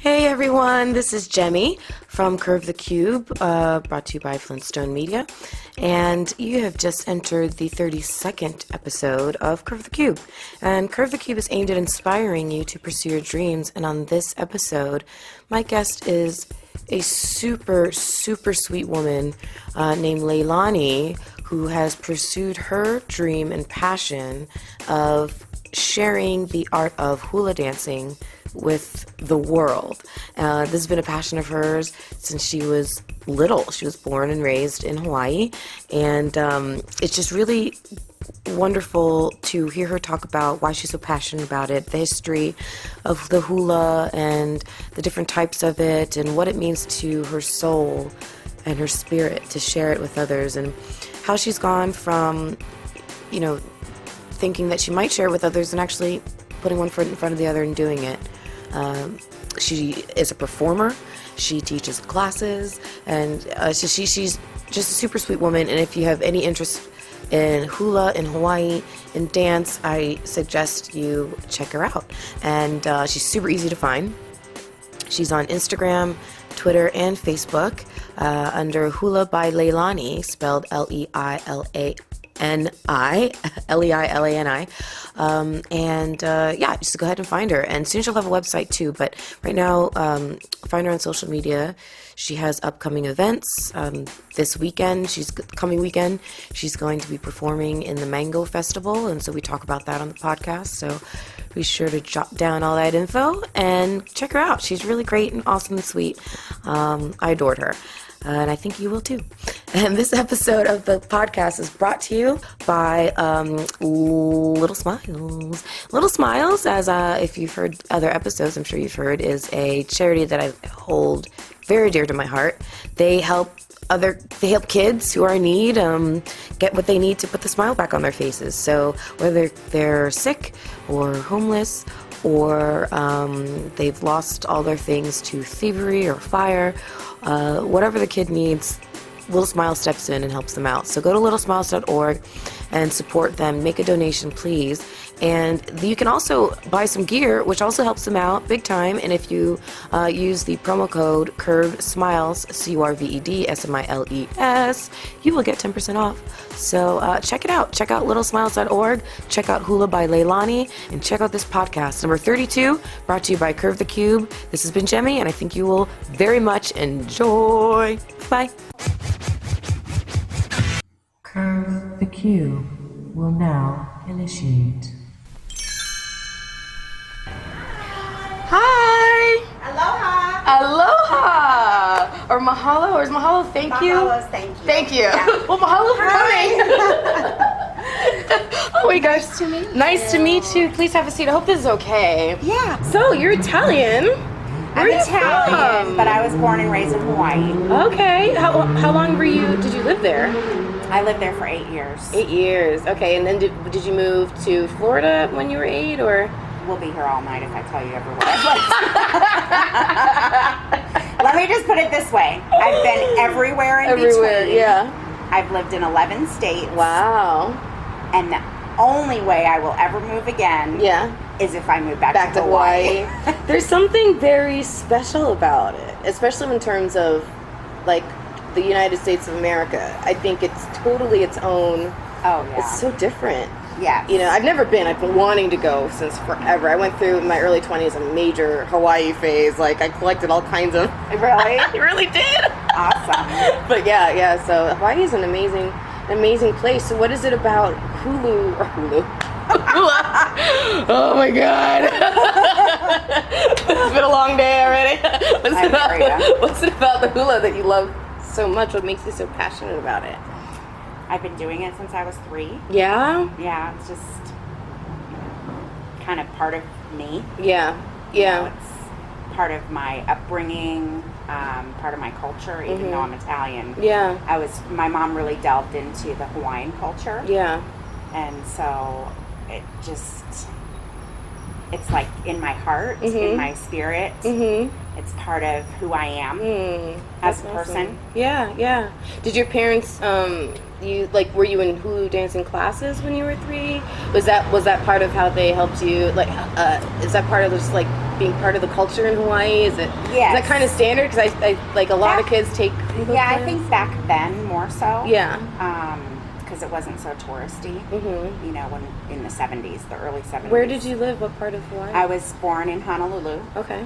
Hey everyone, this is Jemmy from Curve the Cube, brought to you by Flintstone Media, and you have just entered the 32nd episode of Curve the Cube. And Curve the Cube is aimed at inspiring you to pursue your dreams, and on this episode, my guest is a super sweet woman named Leilani, who has pursued her dream and passion of sharing the art of hula dancing with the world. This has been a passion of hers since she was little. She was born and raised in Hawaii, and it's just really wonderful to hear her talk about why she's so passionate about it, the history of the hula and the different types of it, and what it means to her soul and her spirit to share it with others, and how she's gone from, thinking that she might share it with others and actually putting one foot in front of the other and doing it. She is a performer. She teaches classes, and she's just a super sweet woman. And if you have any interest in hula in Hawaii, in dance, I suggest you check her out. And she's super easy to find. She's on Instagram, Twitter, and Facebook under Hula by Leilani, spelled Leilani. Leilani. Just go ahead and find her. And soon she'll have a website too. But right now, find her on social media. She has upcoming events. This weekend, coming weekend, she's going to be performing in the Mango Festival. And so we talk about that on the podcast. So be sure to jot down all that info and check her out. She's really great and awesome and sweet. I adored her. And I think you will too. And this episode of the podcast is brought to you by Little Smiles. Little Smiles, as if you've heard other episodes, I'm sure you've heard, is a charity that I hold very dear to my heart. They help kids who are in need get what they need to put the smile back on their faces. So whether they're sick or homeless, or they've lost all their things to thievery or fire, whatever the kid needs, Little Smile steps in and helps them out. So go to littlesmiles.org and support them. Make a donation, please. And you can also buy some gear, which also helps them out big time. And if you use the promo code Curved Smiles, CURVED SMILES, you will get 10% off. So check it out. Check out littlesmiles.org. Check out Hula by Leilani. And check out this podcast, number 32, brought to you by Curve the Cube. This has been Jemmy, and I think you will very much enjoy. Bye. Curve the Cube will now initiate. Hi! Aloha! Or mahalo, or is mahalo thank you? Mahalo's thank you. Thank you. Yeah. Well, mahalo for coming. Oh my gosh. Nice to meet you. Nice to meet you. Please have a seat. I hope this is okay. Yeah. So, you're Italian. I'm Italian, but I was born and raised in Hawaii. Okay. How long did you live there? I lived there for 8 years. 8 years. Okay, and then did you move to Florida when you were 8, or? We'll be here all night if I tell you everywhere I've lived. Let me just put it this way. I've been everywhere in between. Yeah. I've lived in 11 states. Wow. And the only way I will ever move again is if I move back to Hawaii. There's something very special about it, especially in terms of, like, the United States of America. I think it's totally its own. Oh, yeah. It's so different. Yeah. I've never been. I've been wanting to go since forever. I went through in my early 20s a major Hawaii phase. Like, I collected all kinds of... Really? I really did. Awesome. But yeah. So Hawaii is an amazing place. So what is it about Hulu? Hula. Oh my God. It's been a long day already. What's it about the hula that you love so much? What makes you so passionate about it? I've been doing it since I was 3. Yeah? Yeah, it's just kind of part of me. Yeah. It's part of my upbringing, part of my culture, even though I'm Italian. Yeah. My mom really delved into the Hawaiian culture. Yeah. And so it's like in my heart, in my spirit. It's part of who I am as a person. Awesome. Yeah. Did your parents, were you in Hulu dancing classes when you were 3? Was that part of how they helped you? Like, is that part of just like being part of the culture in Hawaii? Is that kind of standard? Because I like a lot of kids take Hulu Yeah, class. I think back then more so. Yeah. Because it wasn't so touristy. You know, when in the 70s, the early 70s. Where did you live? What part of Hawaii? I was born in Honolulu. Okay.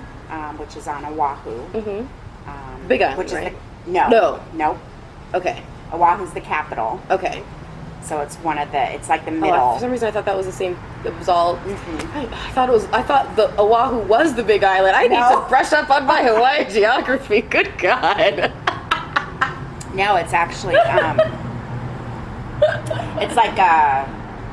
Which is on Oahu. Big Island, which right? Is Nope. Okay. Oahu's the capital. Okay. So it's it's like the middle. For some reason I thought that was the same. It was all. I thought the Oahu was the Big Island. I need to brush up on my Hawaii geography. Good God. No, it's actually it's like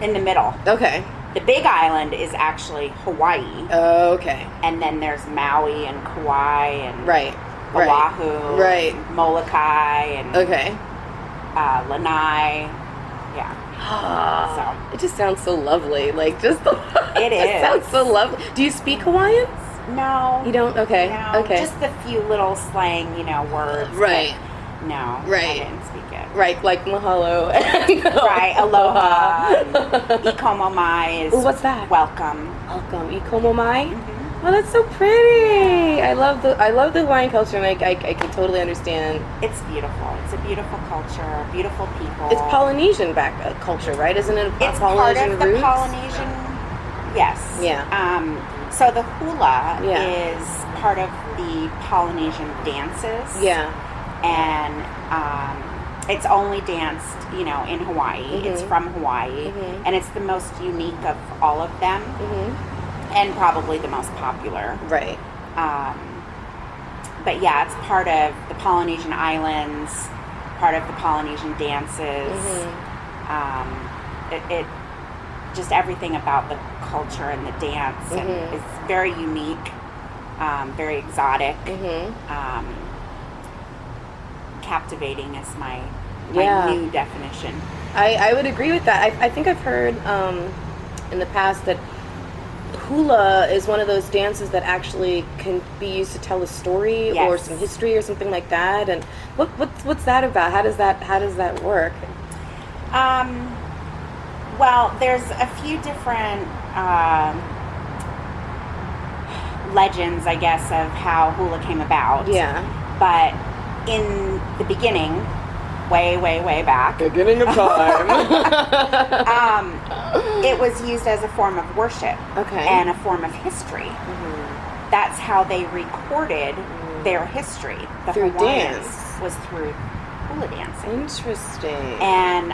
in the middle. Okay. The Big Island is actually Hawaii. Oh, okay. And then there's Maui and Kauai and Oahu, and Molokai and Lanai. Yeah. So it just sounds so lovely. Like it is. It sounds so lovely. Do you speak Hawaiian? No. You don't? Okay. No, okay. Just the few little slang, words. Right. No. Right. I didn't speak it. Right, like mahalo. Right, aloha. Ikomo mai is what's that? Welcome. Welcome. Ikomo mai? Oh, that's so pretty. I love the Hawaiian culture, and I can totally understand. It's beautiful. It's a beautiful culture, beautiful people. It's Polynesian culture, right? Isn't it? It's Polynesian part of the roots? Polynesian. Yes. Yeah. So the hula is part of the Polynesian dances. Yeah. And it's only danced, in Hawaii. It's from Hawaii, and it's the most unique of all of them, and probably the most popular. Right. But yeah, it's part of the Polynesian islands, part of the Polynesian dances. It just everything about the culture and the dance, and it's very unique, very exotic. Captivating is my new definition. I would agree with that. I think I've heard in the past that hula is one of those dances that actually can be used to tell a story or some history or something like that. And what's that about? How does that work? Well, there's a few different legends, I guess, of how hula came about. Yeah. But in the beginning, way back, beginning of time, it was used as a form of worship and a form of history. That's how they recorded their history. The through Hawaiians dance. Was through hula dancing. Interesting. And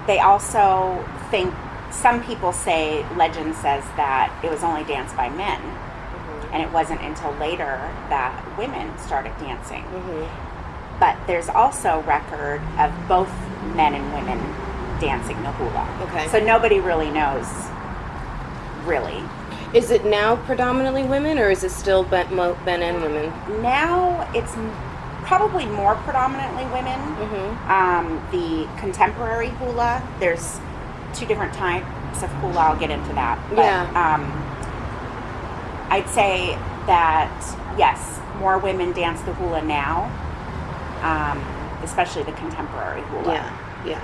they also think, some people say, legend says that it was only danced by men. And it wasn't until later that women started dancing. But there's also record of both men and women dancing the hula. Okay. So nobody really knows, really. Is it now predominantly women, or is it still men and women? Now it's probably more predominantly women. The contemporary hula, there's 2 different types of hula. I'll get into that. But, I'd say that, yes, more women dance the hula now, especially the contemporary hula. Yeah.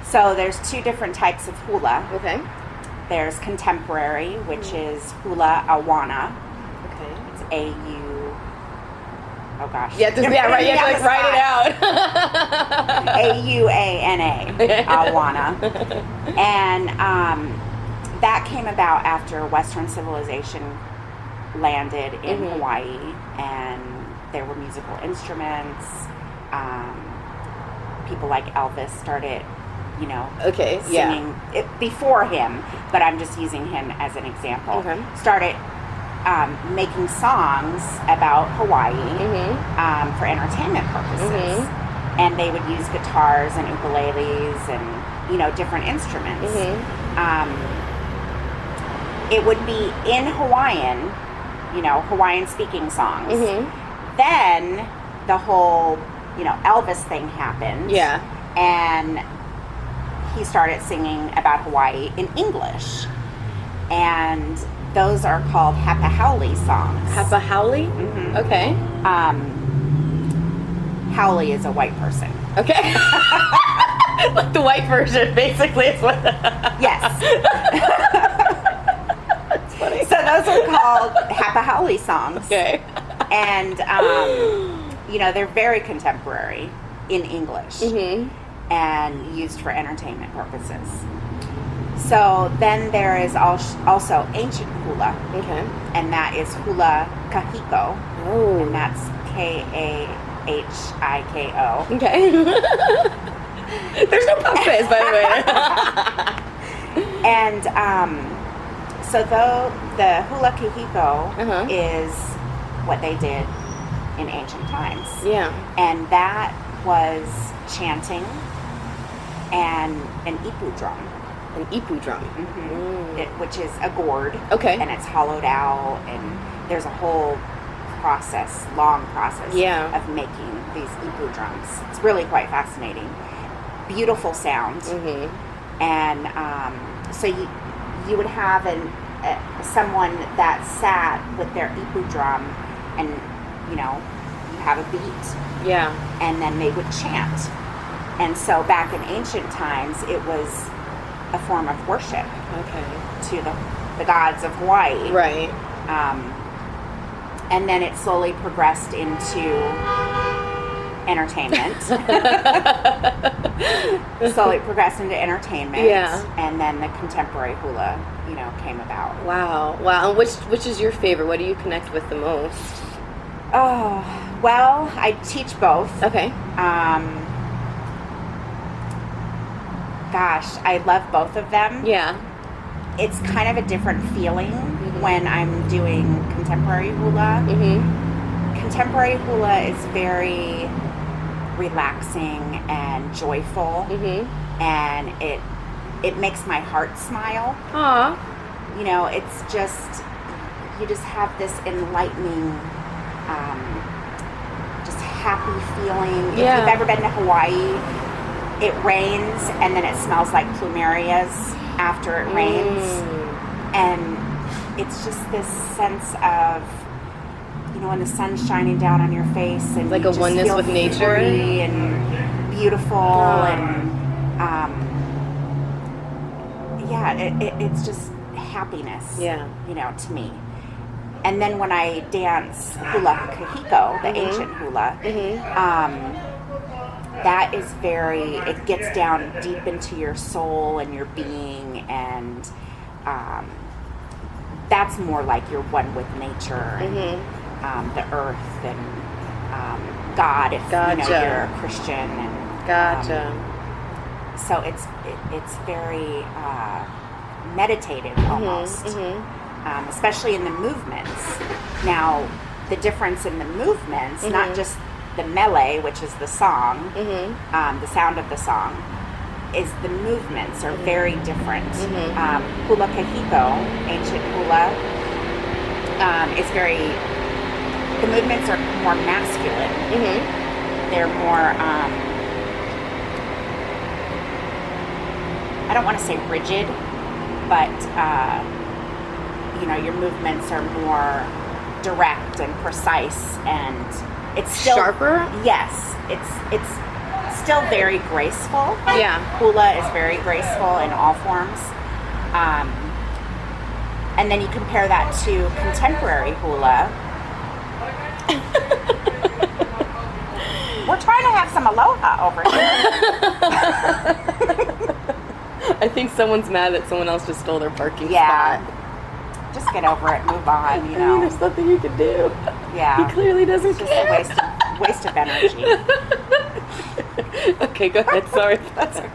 So there's 2 different types of hula. Okay. There's contemporary, which is hula awana. Okay. It's A-U... Oh, gosh. Right. You have to write it out. A-U-A-N-A. Awana. And that came about after Western civilization landed in Hawaii, and there were musical instruments. People like Elvis started, singing it before him, but I'm just using him as an example. Started making songs about Hawaii for entertainment purposes, and they would use guitars and ukuleles and different instruments. It would be in Hawaiian, Hawaiian speaking songs. Then the whole, Elvis thing happened. Yeah. And he started singing about Hawaii in English. and those are called Hapahauli songs. Hapahauli? Mm-hmm. Okay. Haole is a white person. Okay. Like the white version, basically, is what. Yes. That's funny. So those are called Hapahauli songs. Okay. And, they're very contemporary in English and used for entertainment purposes. So then there is also ancient hula. Okay. And that is hula kahiko. Oh. And that's Kahiko. Okay. There's no pop quiz, by the way. And so the hula kahiko is what they did in ancient times. Yeah. And that was chanting and an ipu drum. An ipu drum. Which is a gourd. Okay. And it's hollowed out, and there's a whole long process of making these ipu drums. It's really quite fascinating. Beautiful sound. And so you would have someone that sat with their ipu drum, and you have a beat. Yeah. And then they would chant. And so back in ancient times, it was a form of worship. Okay. To the gods of Hawaii. Right. And then it slowly progressed into entertainment. Yeah. And then the contemporary hula, came about. Wow. And which is your favorite? What do you connect with the most? Oh, well, I teach both. Okay. Gosh, I love both of them. Yeah. It's kind of a different feeling when I'm doing contemporary hula. Contemporary hula is very relaxing and joyful, and it makes my heart smile. Aww. It's just, you just have this enlightening, just happy feeling. Yeah. If you've ever been to Hawaii, it rains and then it smells like plumerias after it rains. And it's just this sense of, when the sun's shining down on your face, and like you a just oneness feel with nature free and beautiful. And it's just happiness. Yeah. To me. And then when I dance hula kahiko, the ancient hula, that is it gets down deep into your soul and your being, and that's more like you're one with nature and the earth and God, if you're a Christian. And, so it's very meditative almost, especially in the movements. Now, the difference in the movements, not just the mele, which is the song, the sound of the song, is the movements are very different. Hula kahiko, ancient hula, the movements are more masculine. They're more, I don't want to say rigid, but, your movements are more direct and precise, and it's still sharper. Yes, it's still very graceful. Yeah, hula is very graceful in all forms. And then you compare that to contemporary hula. We're trying to have some aloha over here. I think someone's mad that someone else just stole their parking spot. Just get over it, move on, I mean, there's nothing you can do. Yeah. He clearly doesn't care. It's just a waste of energy. Okay, go ahead. Sorry. That's okay.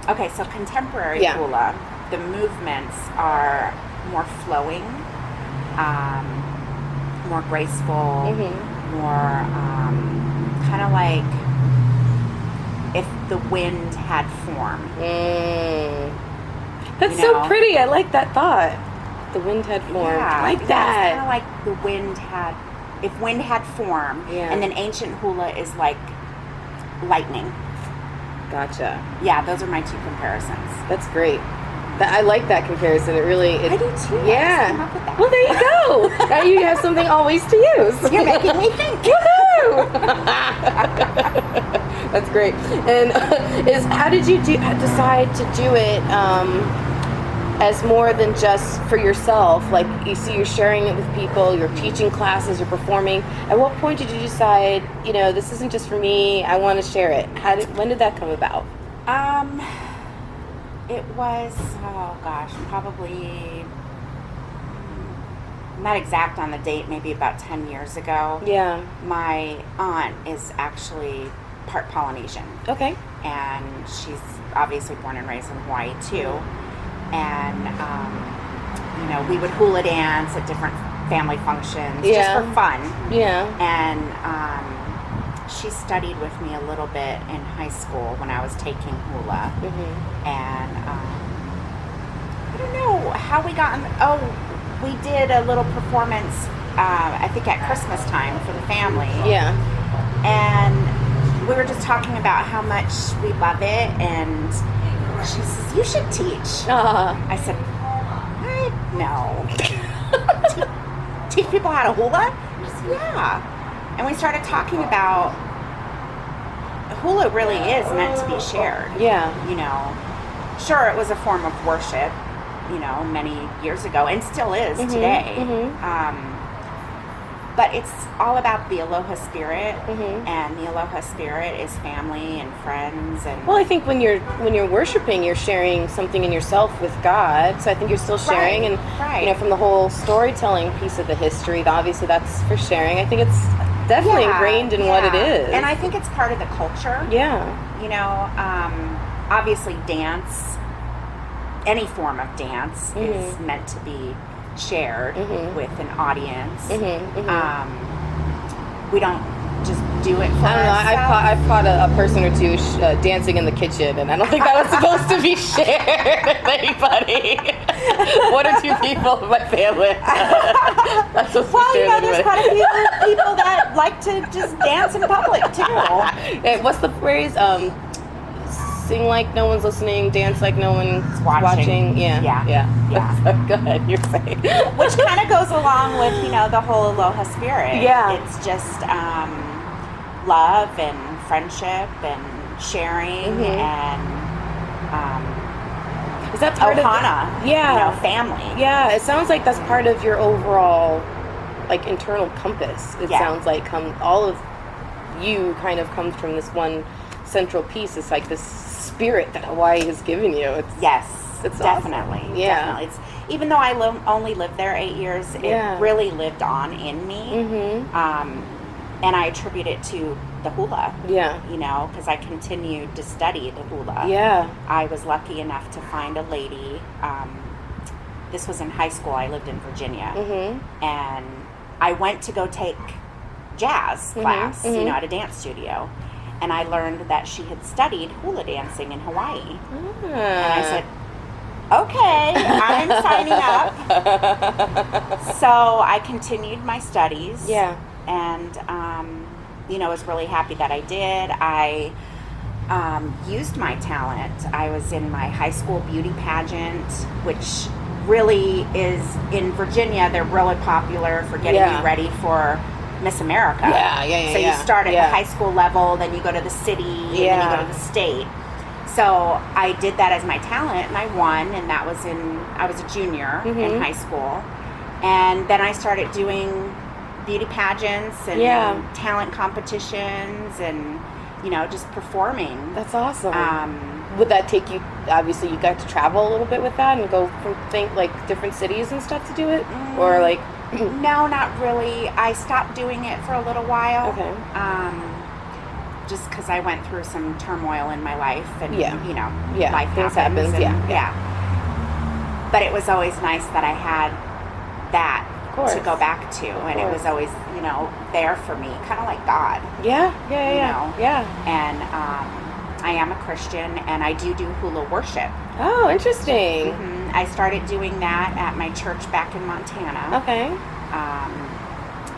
Okay, so contemporary hula, the movements are more flowing, more graceful, more kind of like if the wind had form. That's so pretty. I like that thought. The wind had form. I like that. It's kind of like the wind had, if wind had form, and then ancient hula is like lightning. Gotcha. Yeah, those are my two comparisons. That's great. I like that comparison. I do too. Yeah. I just came up with that. Well, there you go. Now you have something always to use. You're making me think. Woohoo! That's great. And how did you decide to do it as more than just for yourself? Like, you see, you're sharing it with people, you're teaching classes, you're performing. At what point did you decide, this isn't just for me, I want to share it? When did that come about? It was, probably, not exact on the date, maybe about 10 years ago. Yeah. My aunt is actually part Polynesian. Okay. And she's obviously born and raised in Hawaii, too. And, we would hula dance at different family functions, just for fun. Yeah. And she studied with me a little bit in high school when I was taking hula. Mm-hmm. And I don't know how we got we did a little performance, I think at Christmas time for the family. Yeah. And we were just talking about how much we love it, and she says, "You should teach." I said, "What? No." Teach people how to hula? She said, "Yeah." And we started talking about hula really is meant to be shared. Yeah. Sure, it was a form of worship, many years ago, and still is today. Mm-hmm. But it's all about the aloha spirit, and the aloha spirit is family and friends. And well, I think when you're worshiping, you're sharing something in yourself with God. So I think you're still sharing, and from the whole storytelling piece of the history, obviously that's for sharing. I think it's definitely ingrained in what it is, and I think it's part of the culture. Yeah, obviously dance, any form of dance is meant to be shared with an audience. We don't just do it for ourselves. I've caught a person or two dancing in the kitchen, and I don't think that was supposed to be shared with anybody. One or two people in my family. That's there's quite a few people that like to just dance in public too. What's the phrase? Sing like no one's listening, dance like no one's watching. Yeah. Go ahead, you're saying. Which kind of goes along with, the whole aloha spirit. Yeah. It's just love and friendship and sharing and is that part ohana, of family. Yeah, it sounds like that's part of your overall internal compass. It sounds like all of you kind of comes from this one central piece. It's like this spirit that Hawaii has given you. It's definitely awesome. Definitely. It's, even though I only lived there 8 years, it really lived on in me. And I attribute it to the hula. Because I continued to study the hula. I was lucky enough to find a lady. This was in high school. I lived in Virginia, and I went to go take jazz class, at a dance studio. And I learned that she had studied hula dancing in Hawaii. And I said, okay, I'm signing up. So I continued my studies. And, was really happy that I did. I used my talent. I was in my high school beauty pageant, which really is, in Virginia, they're really popular for getting you ready for Miss America. So you start at the high school level, then you go to the city, and then you go to the state. So I did that as my talent, and I won, and I was a junior in high school. And then I started doing beauty pageants and talent competitions and, just performing. That's awesome. Would that take you, obviously you got to travel a little bit with that and go from different cities and stuff to do it? Or No, not really. I stopped doing it for a little while. Okay. Just because I went through some turmoil in my life, and life things happens. Yeah. But it was always nice that I had that to go back to, and it was always there for me, kind of like God. Yeah. And I am a Christian, and I do hula worship. Oh, interesting. I started doing that at my church back in Montana. Okay.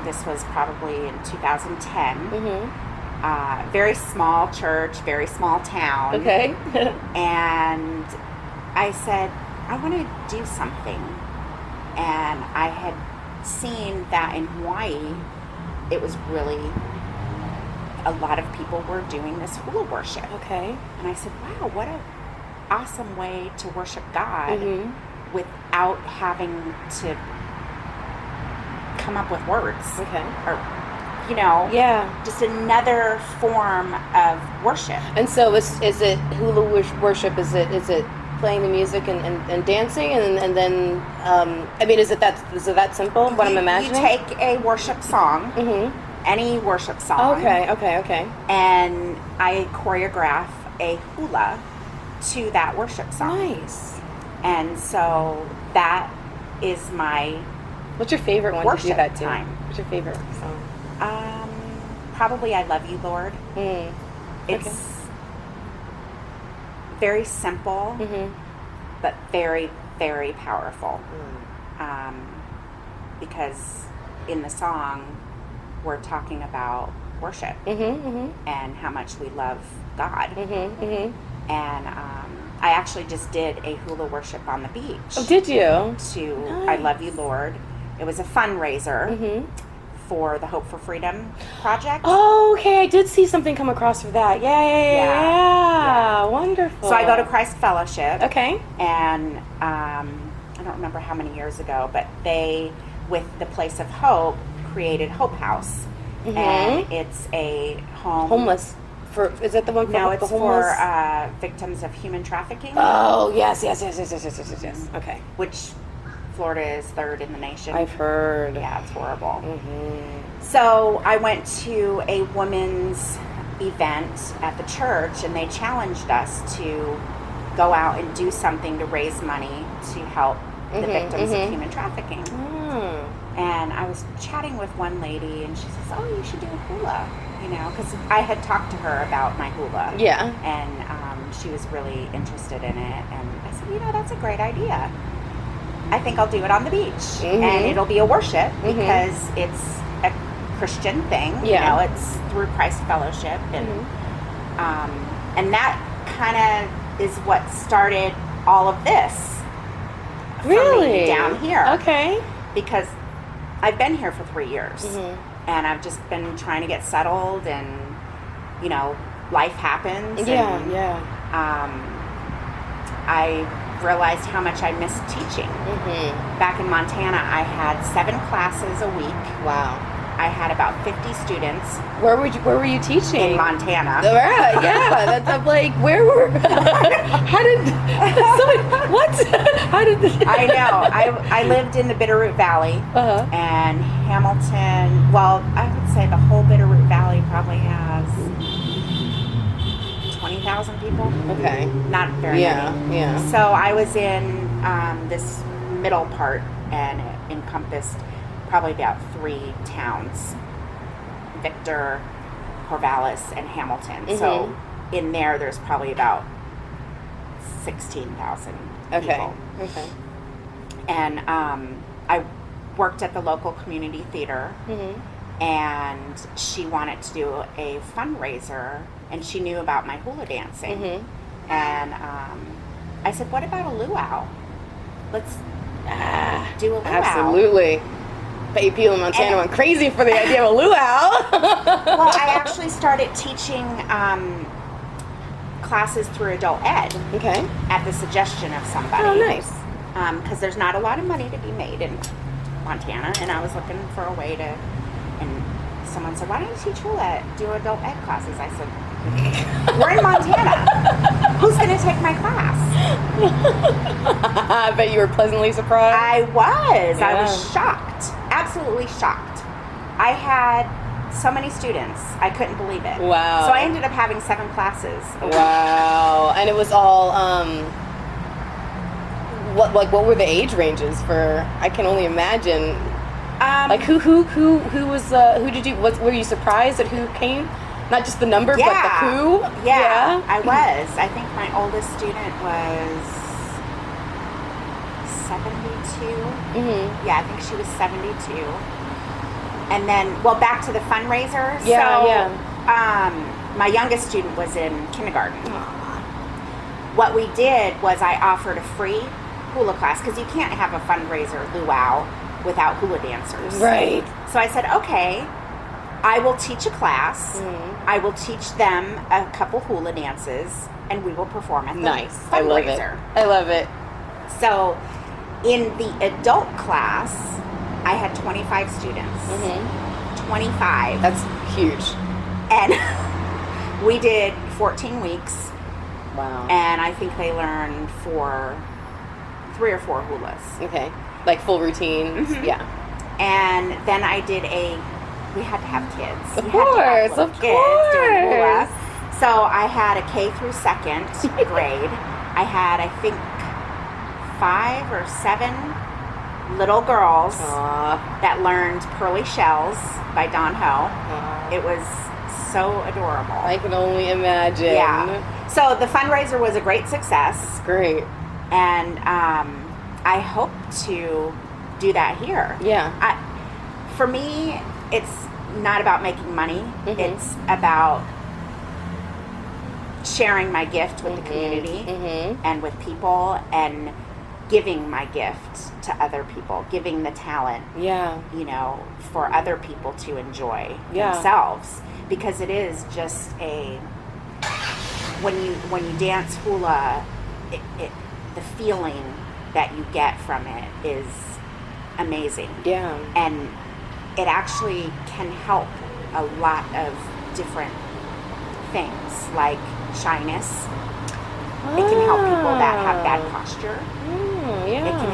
This was probably in 2010. Very small church, very small town. Okay. And I said, I want to do something. And I had seen that in Hawaii, it was really, a lot of people were doing this hula worship. Okay. And I said, wow, what an awesome way to worship God without having to come up with words. Okay. Or, you know, just another form of worship. And so is it hula worship? Is it playing the music and dancing and then I mean, is it that simple? What I'm imagining. You take a worship song, any worship song. Okay. And I choreograph a hula to that worship song. Nice. And so that is my. What's your favorite one to do that to? Time. What's your favorite song? Probably I Love You, Lord. It's very simple, but very, very powerful. Because in the song, we're talking about worship and how much we love God. And I actually just did a hula worship on the beach. Oh, did you? To Nice. I Love You, Lord. It was a fundraiser for the Hope for Freedom project. Oh, okay. I did see something come across for that. Yeah. Wonderful. So I go to Christ Fellowship. Okay. And I don't remember how many years ago, but they, with the Place of Hope, created Hope House. And it's a home. Homeless. Is that the one for No, the it's homeless? for victims of human trafficking. Oh, yes. Okay. Which Florida is third in the nation. I've heard. Yeah, it's horrible. So I went to a women's event at the church, and they challenged us to go out and do something to raise money to help the victims of human trafficking. And I was chatting with one lady, and she says, "Oh, you should do a hula," you know, because I had talked to her about my hula. Yeah. And she was really interested in it, and I said, "You know, that's a great idea. I think I'll do it on the beach, and it'll be a worship because it's a Christian thing. You know, it's through Christ Fellowship, and that kind of is what started all of this for me down here. Okay, because I've been here for 3 years, and I've just been trying to get settled, and you know, life happens. I realized how much I missed teaching. Back in Montana, I had 7 classes a week. Wow. I had about 50 students. Where were you teaching? In Montana. I'm like, where were? How did? What? How did? I know. I lived in the Bitterroot Valley and Hamilton. Well, I would say the whole Bitterroot Valley probably has 20,000 people. Okay. Not very many. Yeah. So I was in this middle part, and it encompassed probably about 3 towns: Victor, Corvallis, and Hamilton. So in there's probably about 16,000 people. Okay. And I worked at the local community theater, and she wanted to do a fundraiser, and she knew about my hula dancing. And I said, what about a luau? Let's do a luau. Absolutely. Bet you people in Montana went crazy for the idea of a luau. Well, I actually started teaching classes through adult ed. Okay. At the suggestion of somebody. Oh, nice. Because there's not a lot of money to be made in Montana, and I was looking for a way to. And someone said, "Why don't you teach hula? Do adult ed classes?" I said, "We're in Montana. Who's going to take my class?" I bet you were pleasantly surprised. I was. Yeah. I was shocked. Absolutely shocked. I had so many students. I couldn't believe it. Wow. So I ended up having 7 classes a week. Wow. And it was all, what were the age ranges for, I can only imagine, were you surprised at who came? Not just the number, but the who? Yeah, I was. I think my oldest student was 72. Yeah, I think she was 72. And then, back to the fundraiser. My youngest student was in kindergarten. Aww. What we did was I offered a free hula class, because you can't have a fundraiser luau without hula dancers. Right. So I said, okay, I will teach a class. I will teach them a couple hula dances, and we will perform at the fundraiser. I love it. So in the adult class, I had 25 students. 25. That's huge. And we did 14 weeks. Wow. And I think they learned 3 or 4 hulas. Okay. Like full routines. Yeah. And then I did we had to have kids. Of course. Doing hula. So I had a K through 2nd grade. I had, I think, 5 or 7 little girls that learned Pearly Shells by Don Ho. It was so adorable. I can only imagine. Yeah. So the fundraiser was a great success. Great. And I hope to do that here. Yeah. For me, it's not about making money. It's about sharing my gift with the community and with people, and giving my gift to other people, giving the talent, you know, for other people to enjoy themselves. Because it is just when you dance hula, the feeling that you get from it is amazing. Yeah. And it actually can help a lot of different things, like shyness. It can help people that have bad posture. It can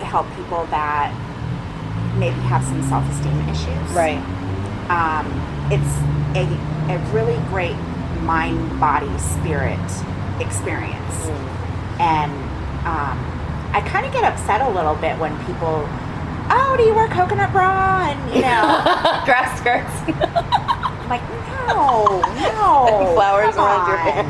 help people that maybe have some self-esteem issues. Right. It's a really great mind, body, spirit experience. And I kind of get upset a little bit when people, do you wear coconut bra? And, you know. Grass skirts. I'm like, no. And flowers around your hair.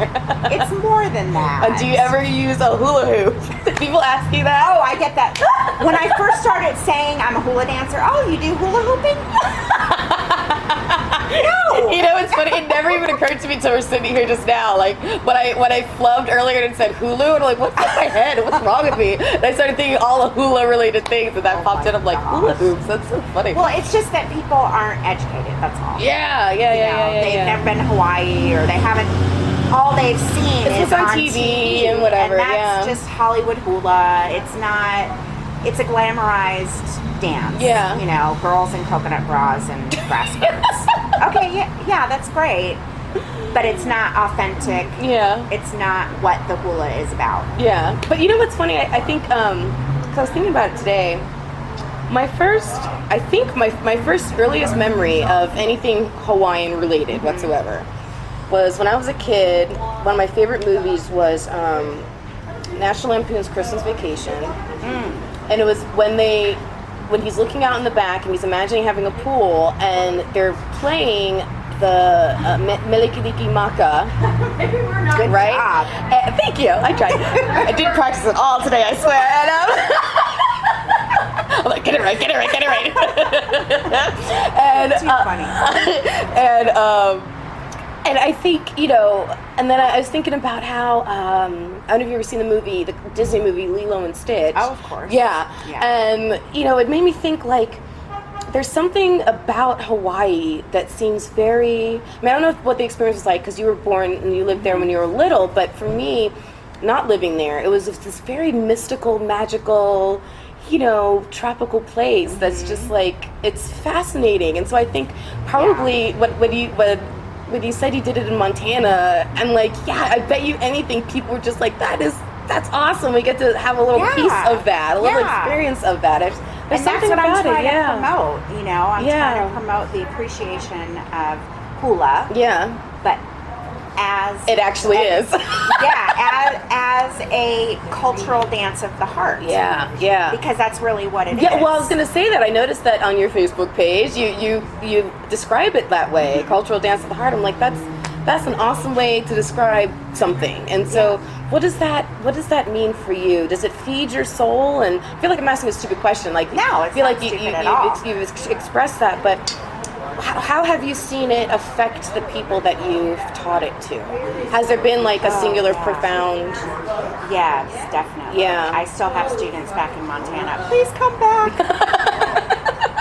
It's more than that. Do you ever use a hula hoop? Did people ask you that? Oh, I get that. When I first started saying I'm a hula dancer, you do hula hooping? No. You know, it's funny. It never even occurred to me until we're sitting here just now. Like when I flubbed earlier and said Hulu, and I'm like, what's in my head? What's wrong with me? And I started thinking all the hula related things, and that popped in. I'm like, hula hoops. That's so funny. Well, it's just that people aren't educated. That's all. Yeah. They've never been to Hawaii, or they haven't. All they've seen is on TV and whatever. And that's just Hollywood hula. It's not. It's a glamorized dance. Yeah. You know, girls in coconut bras and grass skirts. Okay, yeah, that's great. But it's not authentic. Yeah. It's not what the hula is about. Yeah. But you know what's funny? I think, because I was thinking about it today, my first earliest memory of anything Hawaiian related whatsoever was when I was a kid. One of my favorite movies was National Lampoon's Christmas Vacation. And it was when he's looking out in the back and he's imagining having a pool, and they're playing the Melikiliki Maka. Good right? job. Thank you. I tried. I didn't practice at all today, I swear. And, I'm like, get it right. And, too funny. And I think, you know, and then I was thinking about how, I don't know if you've ever seen the Disney movie Lilo and Stitch. Oh, of course. Yeah. And, you know, it made me think, like, there's something about Hawaii that seems very, I don't know what the experience was like, because you were born and you lived there when you were little, but for me, not living there, it was this very mystical, magical, you know, tropical place that's just like, it's fascinating. And so I think probably when you said you did it in Montana, I'm like, I bet you anything people were just like, that's awesome. We get to have a little piece of that, a little experience of that. There's and that's what I'm trying to promote. You know, I'm trying to promote the appreciation of hula. Yeah. But as it actually is. as a cultural dance of the heart. Yeah. Because that's really what it is. Yeah, well, I was going to say that. I noticed that on your Facebook page, you describe it that way, cultural dance of the heart. I'm like, that's an awesome way to describe something. And so, what does that mean for you? Does it feed your soul? And I feel like I'm asking a stupid question. Like, no, it's I feel not like stupid at all. You've expressed that, but how have you seen it affect the people that you've taught it to? Has there been like a singular profound? Yes, definitely. Yeah. I still have students back in Montana. Please come back.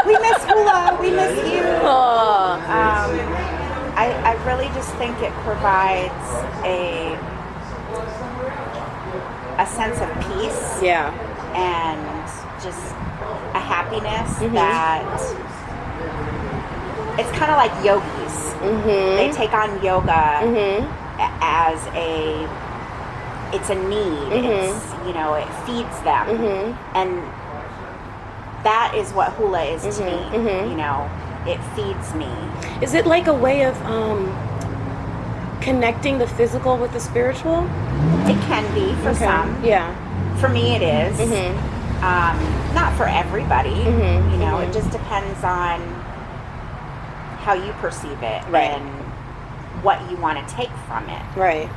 We miss Hula. We miss you. I really just think it provides a sense of peace. Yeah. And just a happiness that it's kind of like yogis. They take on yoga as it's a need. It's, it feeds them. And that is what hula is to me. It feeds me. Is it like a way of connecting the physical with the spiritual? It can be for some. Yeah. For me it is. Not for everybody. It just depends on how you perceive it and what you want to take from it. Right.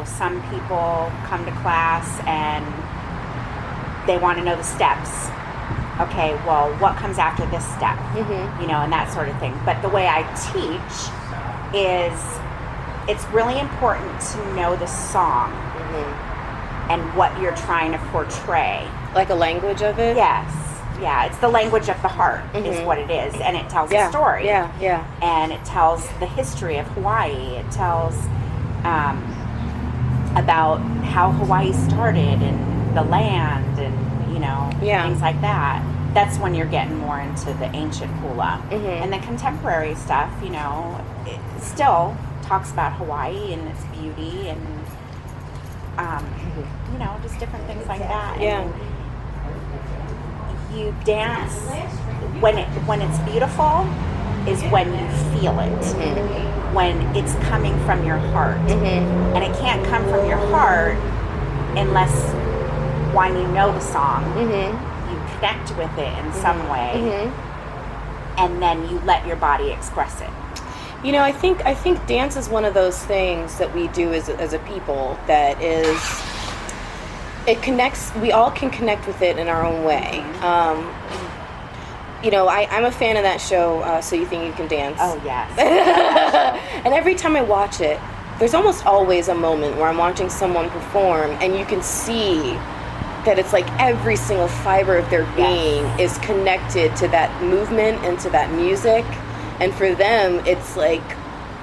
Some people come to class and they want to know the steps. Okay, well, what comes after this step? And that sort of thing. But the way I teach is it's really important to know the song and what you're trying to portray. Like a language of it? Yes. Yeah, it's the language of the heart is what it is. And it tells a story. Yeah. And it tells the history of Hawaii. It tells about how Hawaii started and the land and, things like that. That's when you're getting more into the ancient hula. And the contemporary stuff, it still talks about Hawaii and its beauty and, just different things like that. Yeah. And you dance when it's beautiful is when you feel it. When it's coming from your heart. And it can't come from your heart unless when you know the song, you connect with it in some way, and then you let your body express it. I think dance is one of those things that we do as a people that is, it connects, we all can connect with it in our own way. I'm a fan of that show, So You Think You Can Dance. Oh, yes. And every time I watch it, there's almost always a moment where I'm watching someone perform and you can see that it's like every single fiber of their being is connected to that movement and to that music. And for them, it's like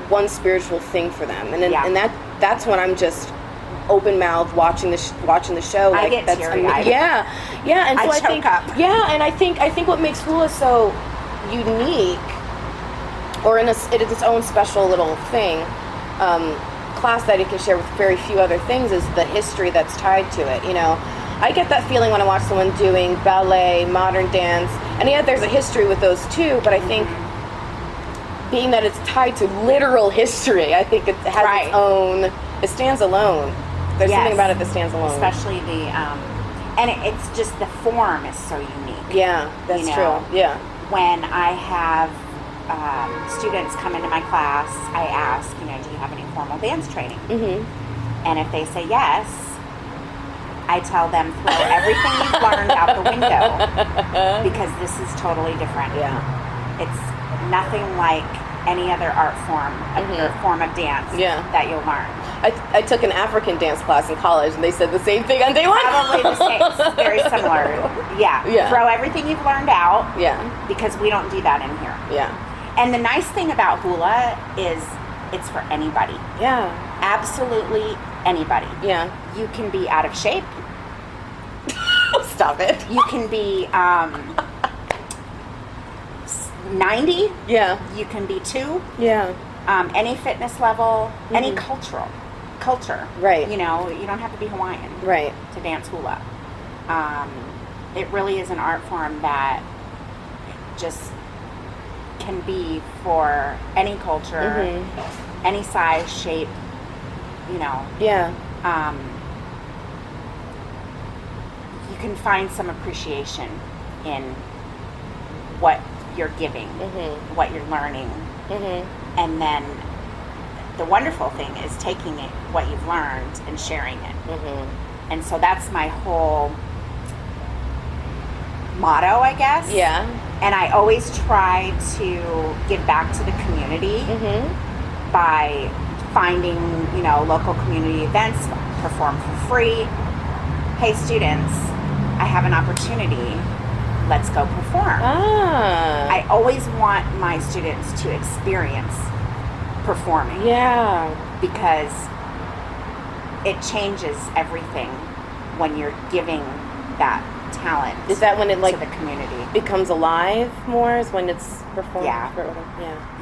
one spiritual thing for them. And then, and that's when I'm just open mouthed watching the show. Like, I get teary-eyed. Yeah. And so I think, and I think what makes hula so unique, or it is its own special little thing, class that it can share with very few other things, is the history that's tied to it. I get that feeling when I watch someone doing ballet, modern dance, and there's a history with those too, but I think being that it's tied to literal history, I think it has its own, it stands alone. There's something about it that stands alone. Especially and it's just the form is so unique. Yeah, that's true. Yeah. When I have students come into my class, I ask, do you have any formal dance training? And if they say yes, I tell them, throw everything you've learned out the window, because this is totally different. Yeah. It's nothing like any other art form or form of dance that you'll learn. I took an African dance class in college, and they said the same thing on day one. Probably the same. It's very similar. Yeah. Throw everything you've learned out. Yeah. Because we don't do that in here. Yeah. And the nice thing about hula is it's for anybody. Yeah. Absolutely anybody. Yeah. You can be out of shape. Stop it. You can be 90. Yeah. You can be 2. Yeah. Any fitness level, any culture. Right. You don't have to be Hawaiian. Right. To dance hula. It really is an art form that just can be for any culture, any size, shape, Yeah. You can find some appreciation in what you're giving, what you're learning. And then the wonderful thing is taking it, what you've learned, and sharing it. And so that's my whole motto, I guess. Yeah. And I always try to give back to the community by finding, local community events, perform for free. Hey, students, I have an opportunity. Let's go perform. I always want my students to experience performing. Yeah. Because it changes everything when you're giving that talent. Is that when it to the community becomes alive more? Is when it's performed? Yeah.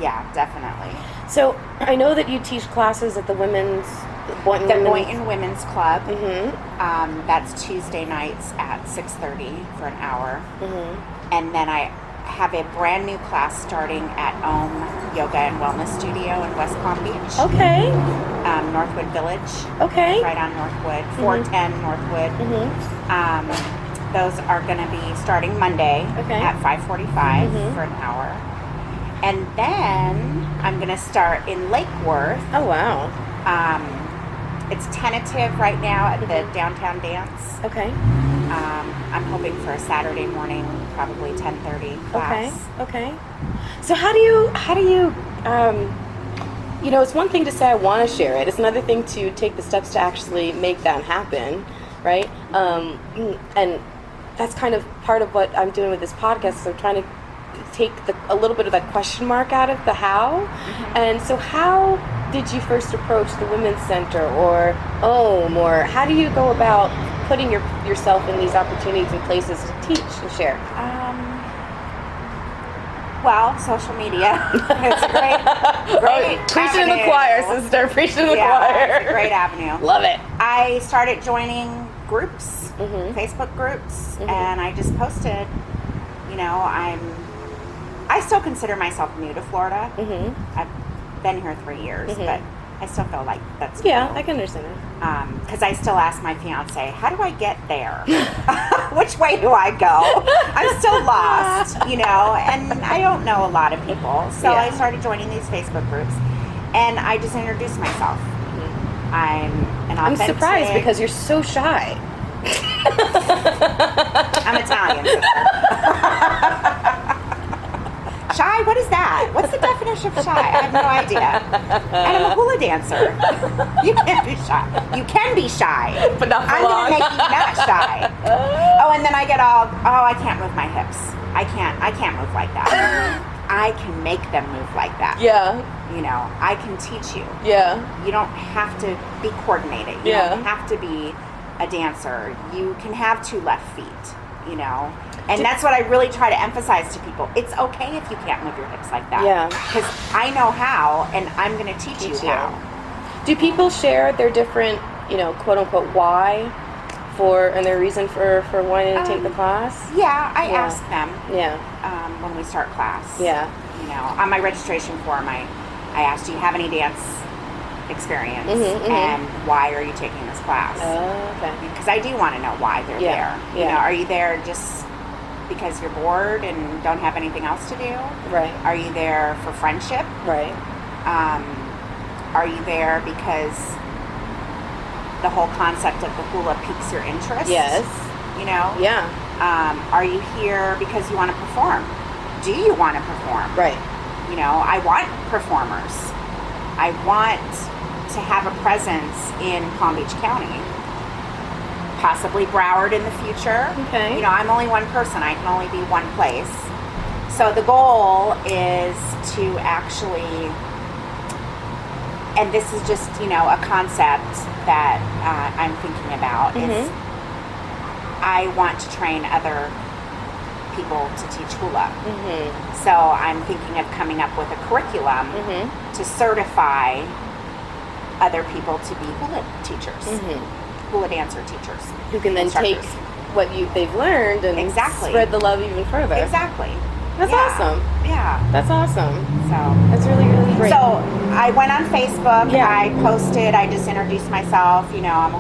Yeah, definitely. So I know that you teach classes at the Boynton Women's Club. That's Tuesday nights at 6:30 for an hour. And then I have a brand new class starting at Yoga and Wellness Studio in West Palm Beach. Okay. Northwood Village. Okay. Right on Northwood, 410 Northwood. Those are going to be starting Monday at 5:45 for an hour. And then I'm going to start in Lake Worth. Oh, wow. It's tentative right now at the Downtown Dance. Okay. I'm hoping for a Saturday morning, probably 10:30 class. Okay. So how do you, it's one thing to say I want to share it. It's another thing to take the steps to actually make that happen, right? And that's kind of part of what I'm doing with this podcast. So I'm trying to take a little bit of that question mark out of the how. And so how did you first approach the Women's Center or OM, or how do you go about putting yourself in these opportunities and places to teach and share? Well, social media. It's a great Preaching in the choir, sister. Preaching in the choir. It's a great avenue. Love it. I started joining groups, Facebook groups, and I just posted, I still consider myself new to Florida. I've been here 3 years, but I still feel like that's new. Yeah, I can understand it. Because I still ask my fiance, how do I get there? Which way do I go? I'm still lost, and I don't know a lot of people. So I started joining these Facebook groups, and I just introduced myself. I'm an authentic... I'm surprised because you're so shy. I'm Italian, sister. Shy? What is that? What's the definition of shy? I have no idea. And I'm a hula dancer. You can't be shy. You can be shy. But not for I'm long. going to make you not shy. Oh, and then I get all, I can't move my hips. I can't move like that. I can make them move like that. Yeah. I can teach you. Yeah. You don't have to be coordinated. You don't have to be a dancer. You can have 2 left feet, And that's what I really try to emphasize to people. It's okay if you can't move your hips like that. Yeah. Because I know how, and I'm going to teach you how. Do people share their different, quote unquote, why and their reason for wanting to take the class? Yeah, I ask them. Yeah. When we start class. Yeah. On my registration form, I asked, do you have any dance experience? And why are you taking this class? Oh, okay. Because I do want to know why they're there. Are you there just because you're bored and don't have anything else to do? Right. Are you there for friendship? Right. Are you there because the whole concept of the hula piques your interest? Yes. Yeah. Are you here because you want to perform? Do you want to perform? Right. I want performers. I want to have a presence in Palm Beach County. Possibly Broward in the future. Okay. I'm only one person. I can only be one place. So the goal is to actually, and this is just, a concept that I'm thinking about, is I want to train other people to teach hula. So I'm thinking of coming up with a curriculum to certify other people to be hula teachers. Hula dancer teachers who can then take what they've learned and spread the love even further. Exactly. That's awesome. Yeah. That's awesome. So that's really, really great. So I went on Facebook. I posted. I just introduced myself. I'm a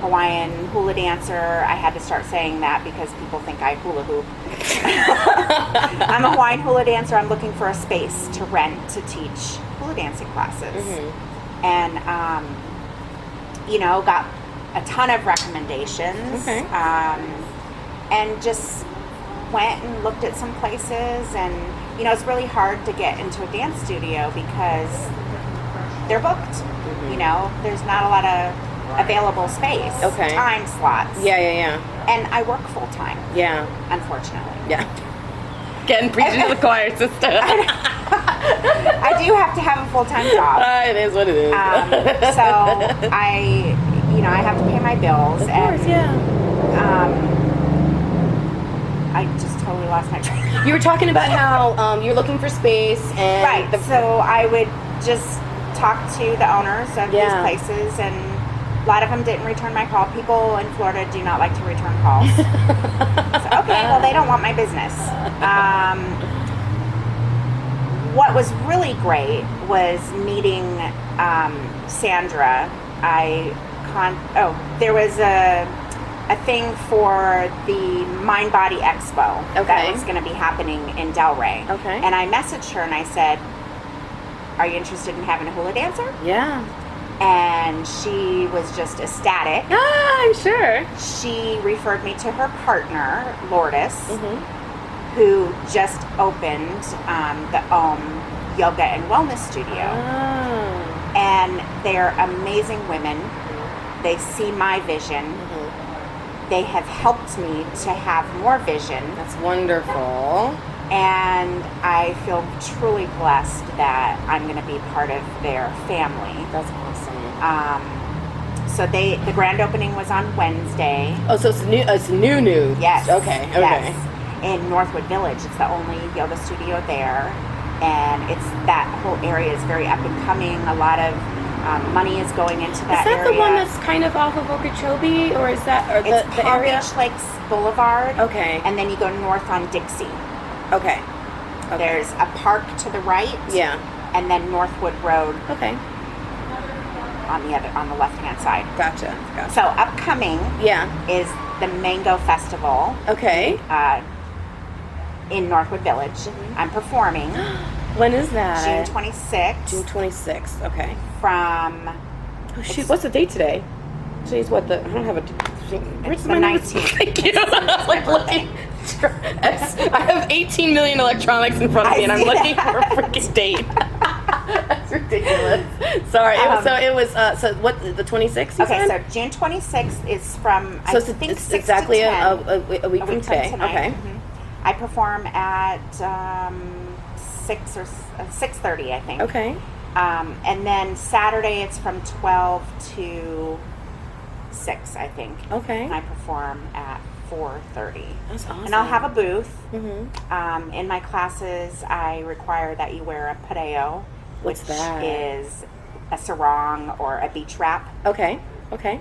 Hawaiian hula dancer. I had to start saying that because people think I hula hoop. I'm a Hawaiian hula dancer. I'm looking for a space to rent to teach hula dancing classes. And got a ton of recommendations. And just went and looked at some places, and it's really hard to get into a dance studio because they're booked. There's not a lot of available space. Okay. Time slots. Yeah. And I work full time. Yeah. Unfortunately. Yeah. Getting preaching to the choir, sister. I do have to have a full-time job. It is what it is. So I have to pay my bills. Of course, yeah. I just totally lost my train. You were talking about how you're looking for space, and right. So I would just talk to the owners of these places, and a lot of them didn't return my call. People in Florida do not like to return calls. So, okay, well, they don't want my business. What was really great was meeting Sandra. There was a thing for the Mind Body Expo that was going to be happening in Delray. Okay. And I messaged her and I said, "Are you interested in having a hula dancer?" Yeah. And she was just ecstatic. I'm sure. She referred me to her partner, Lourdes, who just opened the Yoga and Wellness Studio. Oh. And they're amazing women. They see my vision. They have helped me to have more vision. That's wonderful. And I feel truly blessed that I'm going to be part of their family. That's awesome. So the grand opening was on Wednesday. Oh, so it's new. Yes. Okay. Yes. In Northwood Village. It's the only yoga studio there. And that whole area is very up and coming. A lot of money is going into that area. Is that the one that's kind of off of Okeechobee, or is that the Palm area? Beach Lakes Boulevard. Okay. And then you go north on Dixie. Okay. There's a park to the right. Yeah. And then Northwood Road. Okay. On the left-hand side. Gotcha. So upcoming. Yeah. Is the Mango Festival. Okay. In Northwood Village. I'm performing. When is that? June 26th. June 26th. Okay. From. Oh shoot! What's the date today? Today's what I don't have a. Where's the my 19th. Thank you. I was like looking. I have 18 million electronics in front of me, and I'm looking for a freaking date. That's ridiculous. Sorry. It was so what, the 26th? Okay, so June 26th is from, so I think, it's 6 exactly to 10. a week from today. Tonight. Okay. Mm-hmm. I perform at 6 or 6:30, I think. Okay. And then Saturday it's from 12 to 6, I think. Okay. And I perform at 4:30. That's awesome. And I'll have a booth. Mm-hmm. In my classes, I require that you wear a pareo, What's which that? is a sarong or a beach wrap. Okay. Okay.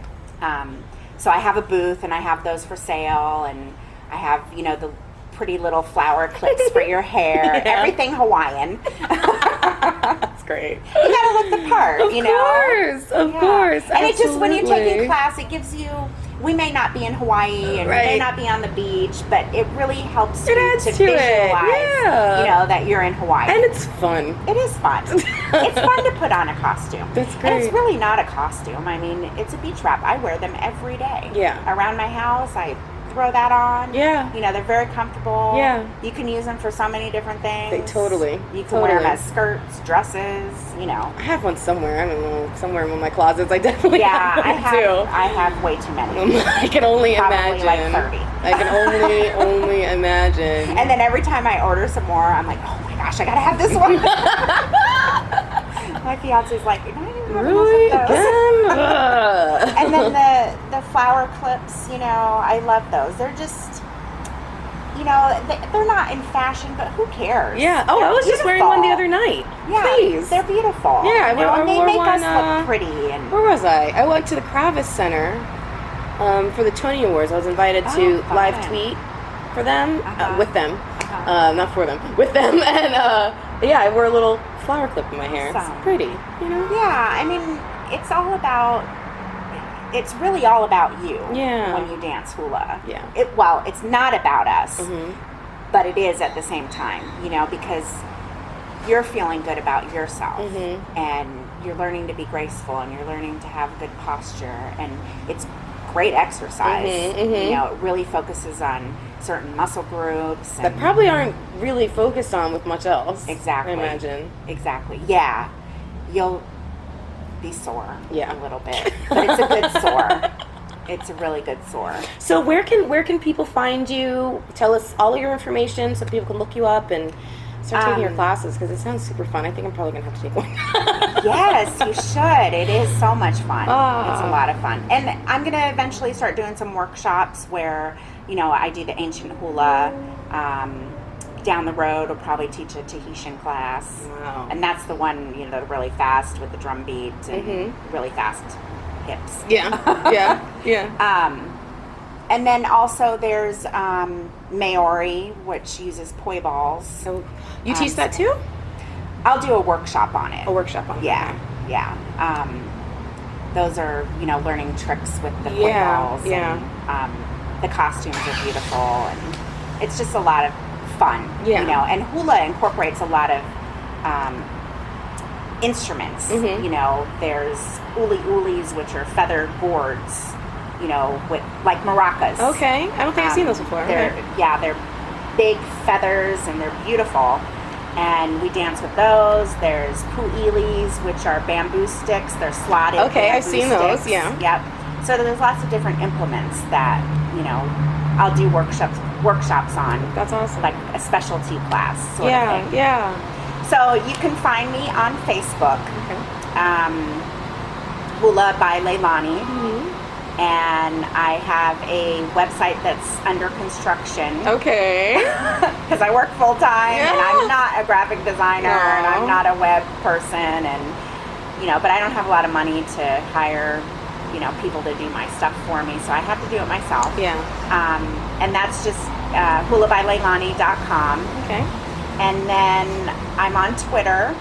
So I have a booth, and I have those for sale, and I have, the pretty little flower clips for your hair. Yeah. Everything Hawaiian. That's great. You gotta look the part, Of course. And it just, when you're taking Absolutely. class, it gives you, we may not be in Hawaii and we may Right. not be on the beach, but it really helps It you adds to to it. visualize, Yeah. that you're in Hawaii. And it's fun. It is fun. It's fun to put on a costume. That's And great. it's really not a costume. I mean, it's a beach wrap. I wear them every day. Yeah. Around my house, I throw that on. Yeah. They're very comfortable. Yeah. You can use them for so many different things. You can wear them as skirts, dresses, I have one somewhere. I don't know. Somewhere in one of my closets. I definitely Yeah, have one too. I have way too many. I can only Probably imagine. like 30. I can only imagine. And then every time I order some more, I'm like, oh my gosh, I gotta have this one. My fiance's like, no, you have Really? enough of those. Again? Ugh. And then the flower clips, I love those. They're just, they're not in fashion, but who cares? Yeah. Oh, They're I was just wearing one the other night. Yeah, Please. they're beautiful. Yeah, I and they wore make one, us look pretty. And Where was I? I went to the Kravis Center for the Tony Awards. I was invited to fun. live tweet for them, with them, not for them, with them. And I wore a little flower clip in my hair. Awesome. It's pretty, Yeah, I mean, it's really all about you. Yeah. When you dance hula. Yeah. It's not about us, Mm-hmm. but it is at the same time, because you're feeling good about yourself, Mm-hmm. and you're learning to be graceful, and you're learning to have good posture, and it's great exercise. You know, it really focuses on certain muscle groups. That probably aren't really focused on with much else. Exactly. I imagine. Exactly. Yeah. You'll be sore a little bit. But it's a good sore. It's a really good sore. So where can people find you? Tell us all of your information so people can look you up and start taking your classes, because it sounds super fun. I think I'm probably going to have to take one. Yes, you should. It is so much fun. It's a lot of fun. And I'm going to eventually start doing some workshops where, you know, I do the ancient hula. Down the road, I'll probably teach a Tahitian class. Wow. And that's the one, you know, really fast with the drum beat and really fast hips. Yeah. And then also there's Maori, which uses poi balls. So you teach that too? I'll do a workshop on it. A workshop on it. Yeah. Those are, you know, learning tricks with the poi balls. Yeah. And, the costumes are beautiful, and it's just a lot of fun. Yeah. You know, and hula incorporates a lot of instruments. You know, there's ulis, which are feather gourds, you know, with like maracas. Okay. I don't think I've seen those before. They're big feathers and they're beautiful. And we dance with those. There's pu'ilis, which are bamboo sticks. They're slotted. Okay, I've seen those. Sticks. Yeah. Yep. So there's lots of different implements that, you know, I'll do workshops on. That's awesome. Like a specialty class sort of thing. Yeah. So you can find me on Facebook. Okay. Hula by Leilani. And I have a website that's under construction. Okay. Because I work full time and I'm not a graphic designer and I'm not a web person, and you know, but I don't have a lot of money to hire, you know, people to do my stuff for me, so I have to do it myself. Yeah. And that's just hulabyleilani.com. Okay. And then I'm on Twitter,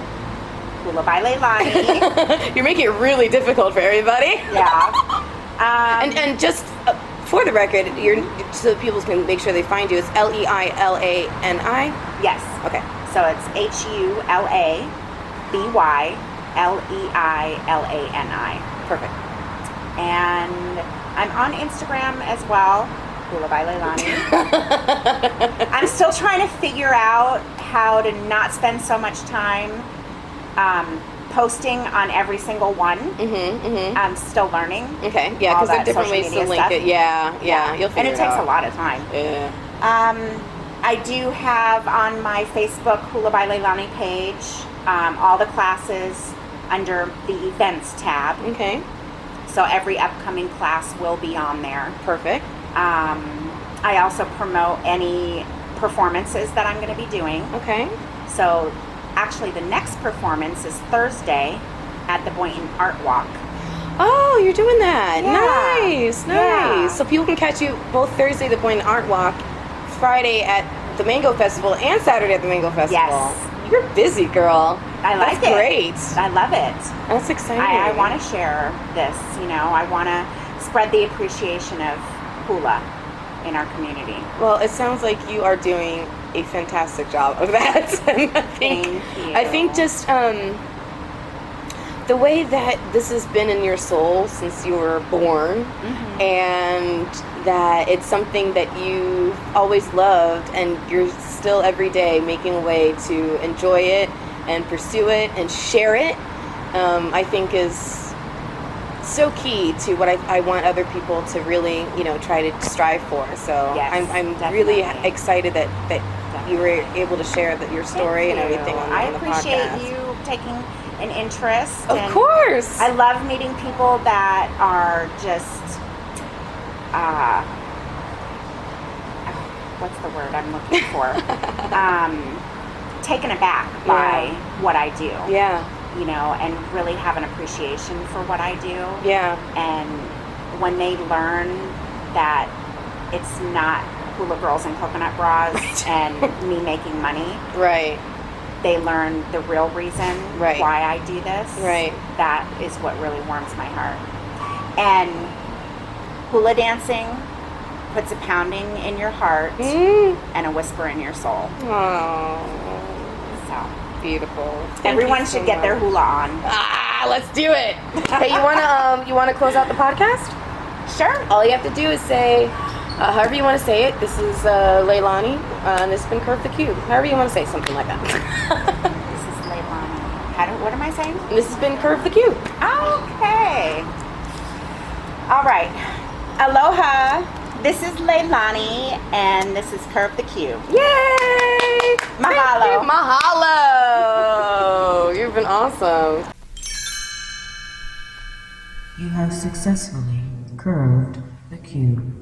Hula by Leilani. You're making it really difficult for everybody. Yeah. And just for the record, so people can make sure they find you, it's Leilani? Yes. Okay. So it's HulaByLeilani. Perfect. And I'm on Instagram as well, Hula by Leilani. I'm still trying to figure out how to not spend so much time posting on every single one. I'm still learning. Okay, yeah, because there are different ways to link stuff. it. Yeah, you'll figure it out. And it takes a lot of time. Yeah. I do have on my Facebook Hula by Leilani page all the classes under the events tab. Okay. So every upcoming class will be on there. Perfect. I also promote any performances that I'm going to be doing. Okay. So actually the next performance is Thursday at the Boynton Art Walk. Oh, you're doing that. Yeah. Nice. Yeah. So people can catch you both Thursday at the Boynton Art Walk, Friday at the Mango Festival, and Saturday at the Mango Festival. Yes. You're busy, girl. I like That's it. Great. I love it. That's exciting. I want to share this, you know. I want to spread the appreciation of hula in our community. Well, it sounds like you are doing a fantastic job of that. Thank you. I think just the way that this has been in your soul since you were born, and that it's something that you've always loved, and you're still every day making a way to enjoy it and pursue it and share it, I think is so key to what I want other people to really, you know, try to strive for. So yes, I'm definitely. really excited that you were able to share your story and everything on the podcast. I appreciate you taking an interest. Of course. I love meeting people that are just, what's the word I'm looking for? Taken aback by what I do. Yeah. You know, and really have an appreciation for what I do. Yeah. And when they learn that it's not hula girls and coconut bras and me making money. Right. They learn the real reason why I do this. Right. That is what really warms my heart. And hula dancing puts a pounding in your heart and a whisper in your soul. Oh. So beautiful. Everyone should get their hula on. Let's do it. Hey, you wanna close out the podcast? Sure. All you have to do is say, however you want to say it. This is Leilani, and this has been Curve the Cube. However you want to say something like that. This is Leilani. What am I saying? And this has been Curve the Cube. Okay. All right. Aloha. This is Leilani, and this is Curve the Cube. Yay! Mahalo. Mahalo! You've been awesome. You have successfully curved the cube.